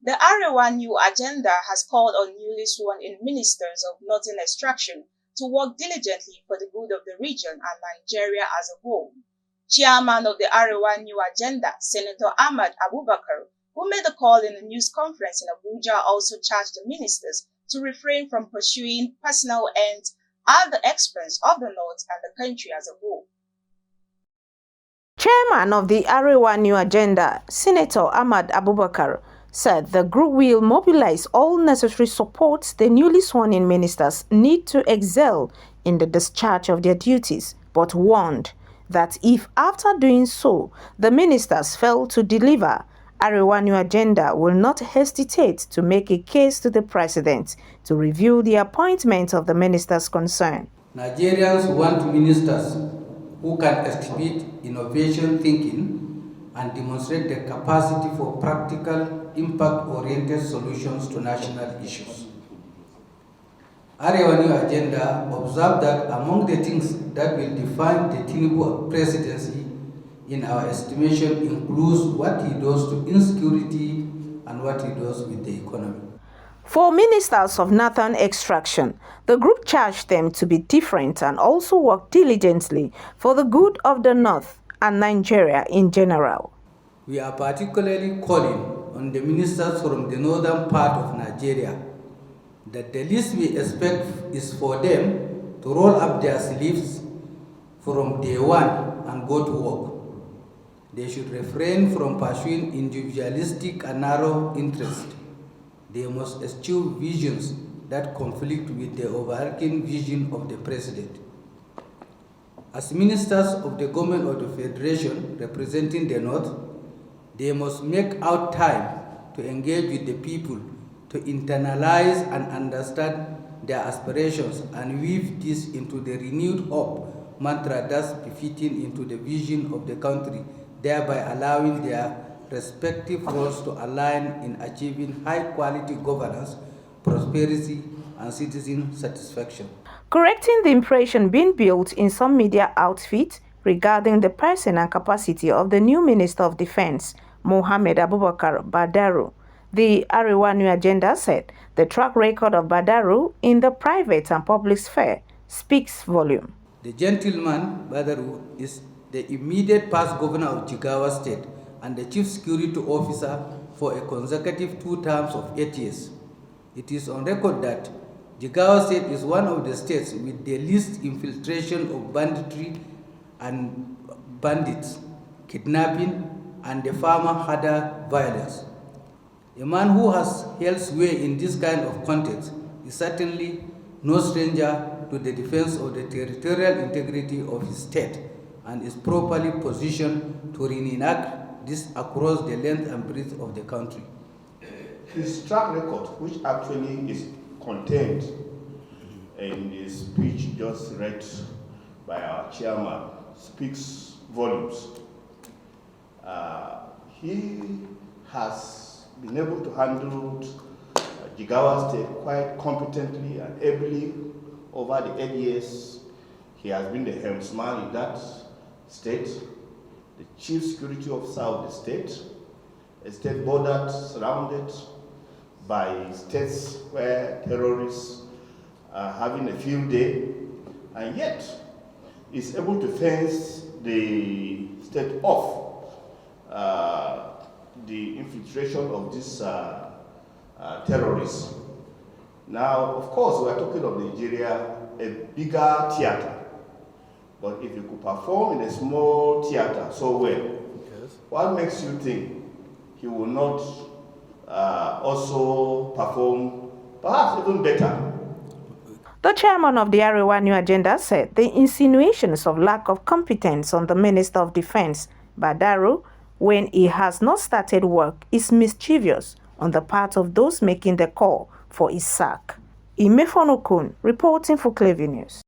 The Arewa New Agenda has called on newly sworn-in ministers of northern extraction to work diligently for the good of the region and Nigeria as a whole. Chairman of the Arewa New Agenda, Senator Ahmad Abubakar, who made the call in a news conference in Abuja, also charged the ministers to refrain from pursuing personal ends at the expense of the North and the country as a whole. Chairman of the Arewa New Agenda, Senator Ahmad Abubakar, said the group will mobilize all necessary support the newly sworn-in ministers need to excel in the discharge of their duties, but warned that if after doing so the ministers fail to deliver, Arewa New Agenda will not hesitate to make a case to the president to review the appointment of the ministers concerned. Nigerians want ministers who can exhibit innovation thinking and demonstrate the capacity for practical, impact-oriented solutions to national issues. Arewa New Agenda observed that among the things that will define the Tinubu presidency in our estimation includes what he does to insecurity and what he does with the economy. For ministers of northern extraction, the group charged them to be different and also work diligently for the good of the North and Nigeria in general. We are particularly calling on the ministers from the northern part of Nigeria that the least we expect is for them to roll up their sleeves from day one and go to work. They should refrain from pursuing individualistic and narrow interests. They must eschew visions that conflict with the overarching vision of the president. As ministers of the government of the Federation representing the North, they must make out time to engage with the people, to internalize and understand their aspirations and weave this into the renewed hope mantra thus befitting into the vision of the country, thereby allowing their respective roles to align in achieving high-quality governance, prosperity, and citizen satisfaction. Correcting the impression being built in some media outfits regarding the person and capacity of the new Minister of Defense, Mohammed Abubakar Badaru, the Arewa New Agenda said the track record of Badaru in the private and public sphere speaks volume. The gentleman Badaru is the immediate past governor of Jigawa State and the chief security officer for a consecutive 2 terms of 8 years. It is on record that Jigawa State is one of the states with the least infiltration of banditry and bandits, kidnapping, and the farmer-herder violence. A man who has held sway in this kind of context is certainly no stranger to the defense of the territorial integrity of his state and is properly positioned to reenact this across the length and breadth of the country. His track record, which actually is contained in the speech just read by our chairman, speaks volumes. He has been able to handle Jigawa State quite competently and ably over the 8 years. He has been the helmsman in that state, the chief security officer of the state, a state bordered, surrounded by states where terrorists are having a field day, and yet is able to fence the state off the infiltration of these terrorists. Now, of course, we are talking of Nigeria, a bigger theater. But if you could perform in a small theater so well, yes, what makes you think he will not also perform perhaps even better? The chairman of the Arewa New Agenda said the insinuations of lack of competence on the Minister of Defense, Badaru, when he has not started work is mischievous on the part of those making the call for his sack. Imefonokun, reporting for Clever News.